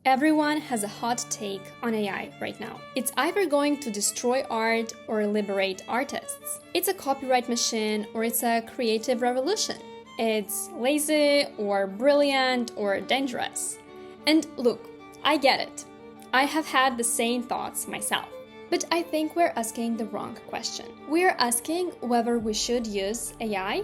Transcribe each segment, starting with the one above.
Everyone has a hot take on AI right now. It's either going to destroy art or liberate artists. It's a copyright machine or it's a creative revolution. It's lazy or brilliant or dangerous. And look, I get it. I have had the same thoughts myself. But I think we're asking the wrong question. We're asking whether we should use AI.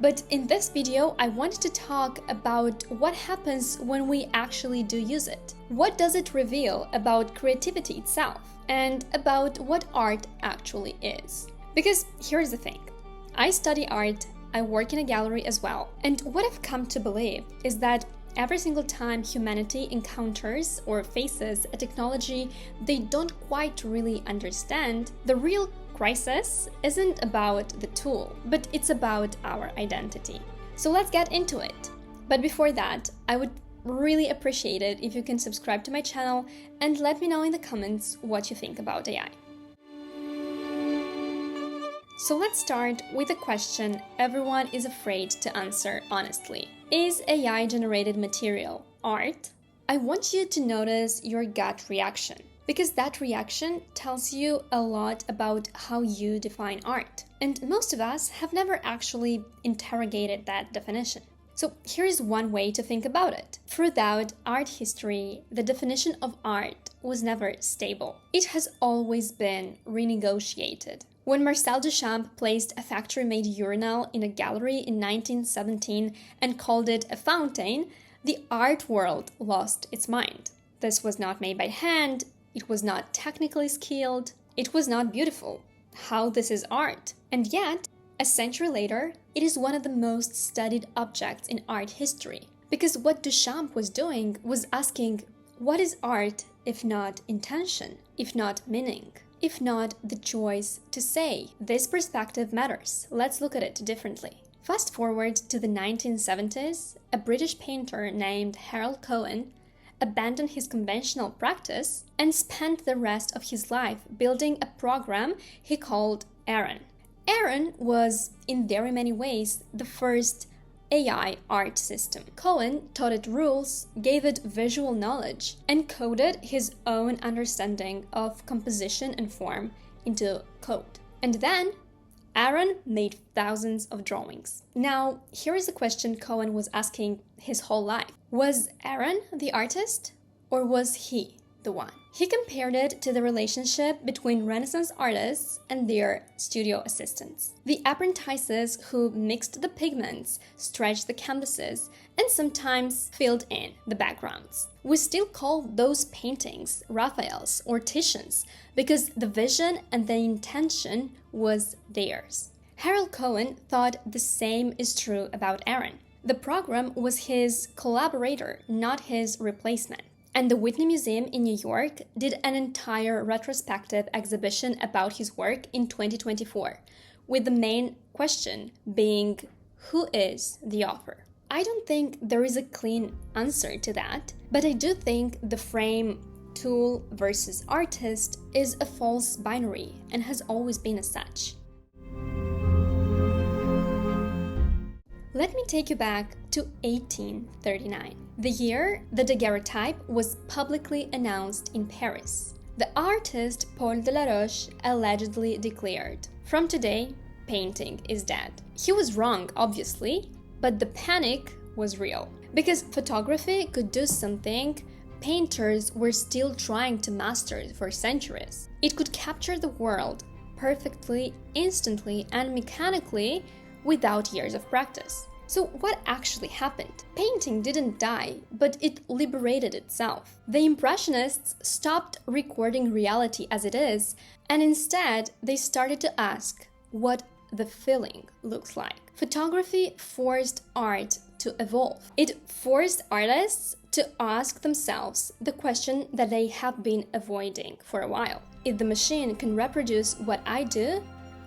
But in this video, I wanted to talk about what happens when we actually do use it. What does it reveal about creativity itself and about what art actually is? Because here's the thing. I study art, I work in a gallery as well, and what I've come to believe is that every single time humanity encounters or faces a technology they don't quite really understand, the real crisis isn't about the tool, but it's about our identity. So let's get into it. But before that, I would really appreciate it if you can subscribe to my channel and let me know in the comments what you think about AI. So let's start with a question everyone is afraid to answer honestly. Is AI-generated material art? I want you to notice your gut reaction, because that reaction tells you a lot about how you define art. And most of us have never actually interrogated that definition. So here's one way to think about it. Throughout art history, the definition of art was never stable. It has always been renegotiated. When Marcel Duchamp placed a factory-made urinal in a gallery in 1917 and called it a fountain, the art world lost its mind. This was not made by hand, it was not technically skilled, it was not beautiful. How this is art? And yet, a century later, it is one of the most studied objects in art history. Because what Duchamp was doing was asking, what is art if not intention, if not meaning, if not the choice to say? This perspective matters. Let's look at it differently. Fast forward to the 1970s, a British painter named Cohen abandoned his conventional practice and spent the rest of his life building a program he called Aaron. Aaron was, in very many ways, the first AI art system. Cohen taught it rules, gave it visual knowledge, and coded his own understanding of composition and form into code. And then Aaron made thousands of drawings. Now, here is a question Cohen was asking his whole life. Was Aaron the artist, or was he the one? He compared it to the relationship between Renaissance artists and their studio assistants. The apprentices who mixed the pigments, stretched the canvases, and sometimes filled in the backgrounds. We still call those paintings Raphael's or Titian's because the vision and the intention was theirs. Cohen thought the same is true about Aaron. The program was his collaborator, not his replacement. And the Whitney Museum in New York did an entire retrospective exhibition about his work in 2024, with the main question being, who is the author? I don't think there is a clean answer to that, but I do think the frame tool versus artist is a false binary and has always been as such. Let me take you back to 1839, the year the daguerreotype was publicly announced in Paris. The artist Paul Delaroche allegedly declared, "From today, painting is dead." He was wrong, obviously, but the panic was real. Because photography could do something painters were still trying to master for centuries. It could capture the world perfectly, instantly, and mechanically without years of practice. So what actually happened? Painting didn't die, but it liberated itself. The Impressionists stopped recording reality as it is, and instead they started to ask what the feeling looks like. Photography forced art to evolve. It forced artists to ask themselves the question that they have been avoiding for a while. If the machine can reproduce what I do,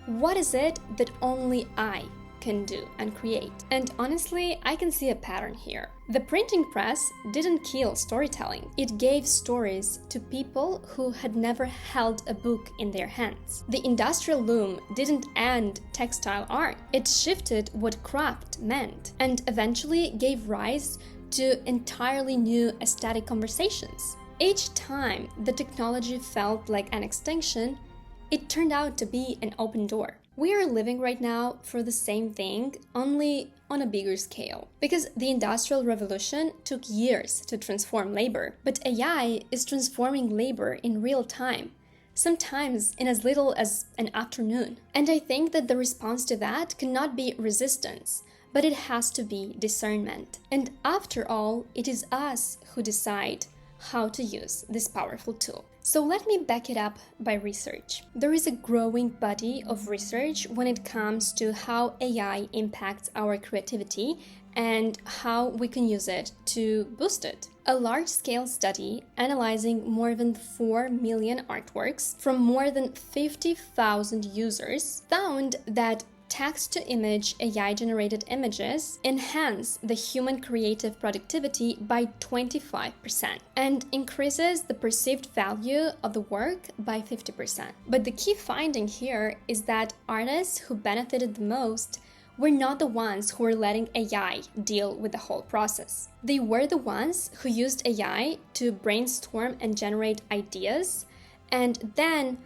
what is it that only I can do and create? And honestly, I can see a pattern here. The printing press didn't kill storytelling. It gave stories to people who had never held a book in their hands. The industrial loom didn't end textile art. It shifted what craft meant and eventually gave rise to entirely new aesthetic conversations. Each time the technology felt like an extension, it turned out to be an open door. We are living right now for the same thing, only on a bigger scale. Because the Industrial Revolution took years to transform labor, but AI is transforming labor in real time, sometimes in as little as an afternoon. And I think that the response to that cannot be resistance, but it has to be discernment. And after all, it is us who decide how to use this powerful tool. So let me back it up by research. There is a growing body of research when it comes to how AI impacts our creativity and how we can use it to boost it. A large-scale study analyzing more than 4 million artworks from more than 50,000 users found that text-to-image AI-generated images enhance the human creative productivity by 25% and increases the perceived value of the work by 50%. But the key finding here is that artists who benefited the most were not the ones who were letting AI deal with the whole process. They were the ones who used AI to brainstorm and generate ideas and then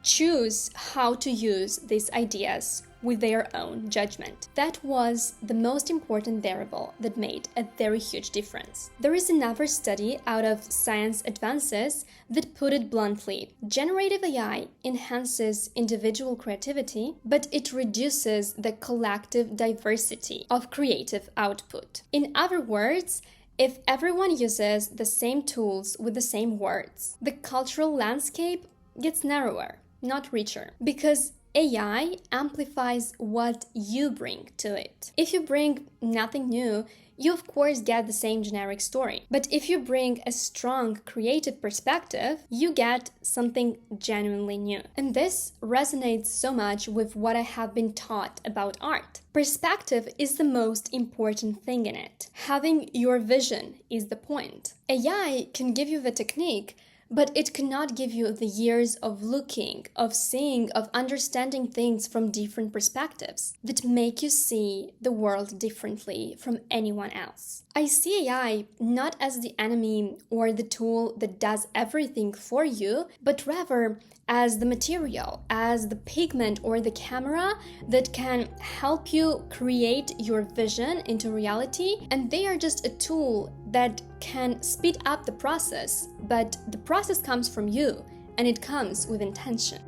choose how to use these ideas with their own judgment. That was the most important variable that made a very huge difference. There is another study out of Science Advances that put it bluntly: generative AI enhances individual creativity, but it reduces the collective diversity of creative output. In other words, if everyone uses the same tools with the same words, the cultural landscape gets narrower, not richer, because AI amplifies what you bring to it. If you bring nothing new, you of course get the same generic story. But if you bring a strong creative perspective, you get something genuinely new. And this resonates so much with what I have been taught about art. Perspective is the most important thing in it. Having your vision is the point. AI can give you the technique, but it cannot give you the years of looking, of seeing, of understanding things from different perspectives that make you see the world differently from anyone else. I see AI not as the enemy or the tool that does everything for you, but rather as the material, as the pigment or the camera that can help you create your vision into reality. And they are just a tool that can speed up the process, but the process comes from you and it comes with intention.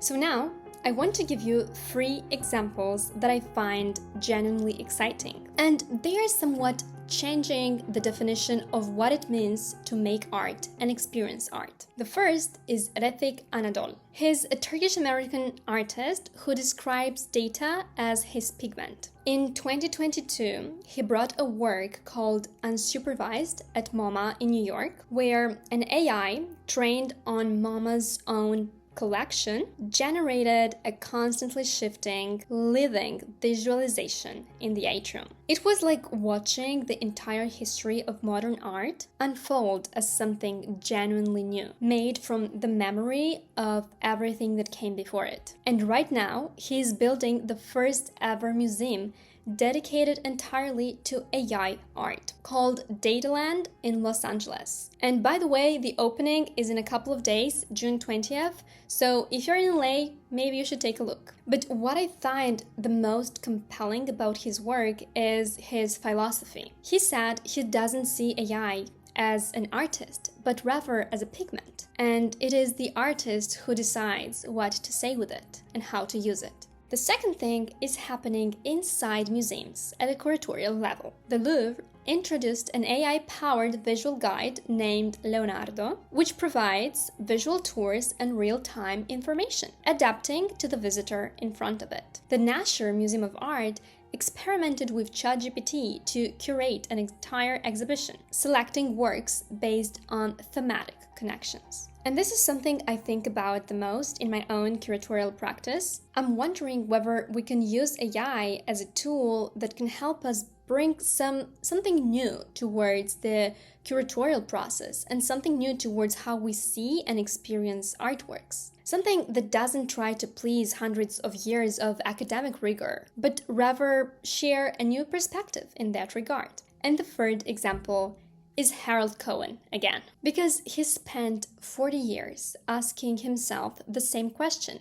So now, I want to give you 3 examples that I find genuinely exciting. And they are somewhat changing the definition of what it means to make art and experience art. The first is Refik Anadol. He's a Turkish-American artist who describes data as his pigment. In 2022, he brought a work called Unsupervised at MoMA in New York, where an AI trained on MoMA's own collection generated a constantly shifting, living visualization in the atrium. It was like watching the entire history of modern art unfold as something genuinely new, made from the memory of everything that came before it. And right now, he is building the first ever museum dedicated entirely to AI art, called Dataland in Los Angeles. And by the way, the opening is in a couple of days, June 20th, so if you're in LA, maybe you should take a look. But what I find the most compelling about his work is his philosophy. He said he doesn't see AI as an artist, but rather as a pigment. And it is the artist who decides what to say with it and how to use it. The second thing is happening inside museums at a curatorial level. The Louvre introduced an AI-powered visual guide named Leonardo, which provides visual tours and real-time information, adapting to the visitor in front of it. The Nasher Museum of Art experimented with ChatGPT to curate an entire exhibition, selecting works based on thematic connections. And this is something I think about the most in my own curatorial practice. I'm wondering whether we can use AI as a tool that can help us bring something new towards the curatorial process and something new towards how we see and experience artworks. Something that doesn't try to please hundreds of years of academic rigor, but rather share a new perspective in that regard. And the third example is Harold Cohen again, because he spent 40 years asking himself the same question: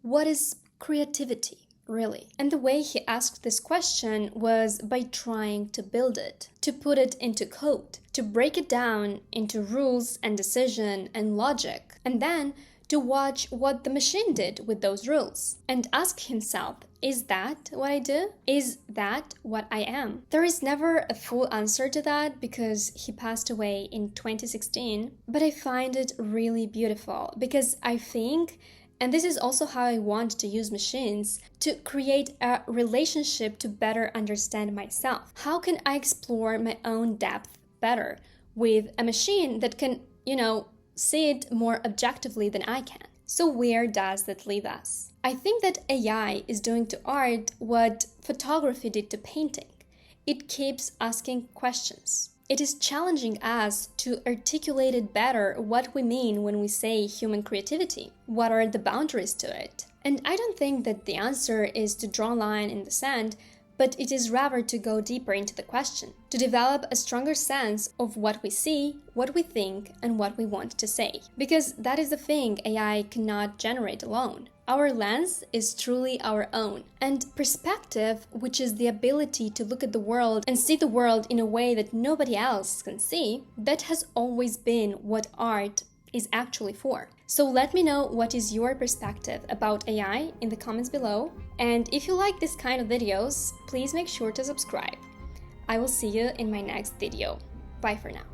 what is creativity, really? And the way he asked this question was by trying to build it, to put it into code, to break it down into rules and decision and logic, and then to watch what the machine did with those rules and ask himself, is that what I do? Is that what I am? There is never a full answer to that because he passed away in 2016, but I find it really beautiful because I think, and this is also how I want to use machines, to create a relationship to better understand myself. How can I explore my own depth better with a machine that can, see it more objectively than I can? So where does that leave us? I think that AI is doing to art what photography did to painting. It keeps asking questions. It is challenging us to articulate it better what we mean when we say human creativity. What are the boundaries to it? And I don't think that the answer is to draw a line in the sand, but it is rather to go deeper into the question, to develop a stronger sense of what we see, what we think, and what we want to say. Because that is the thing AI cannot generate alone. Our lens is truly our own, and perspective, which is the ability to look at the world and see the world in a way that nobody else can see, that has always been what art is actually for. So let me know what is your perspective about AI in the comments below, and if you like this kind of videos, please make sure to subscribe. I will see you in my next video. Bye for now.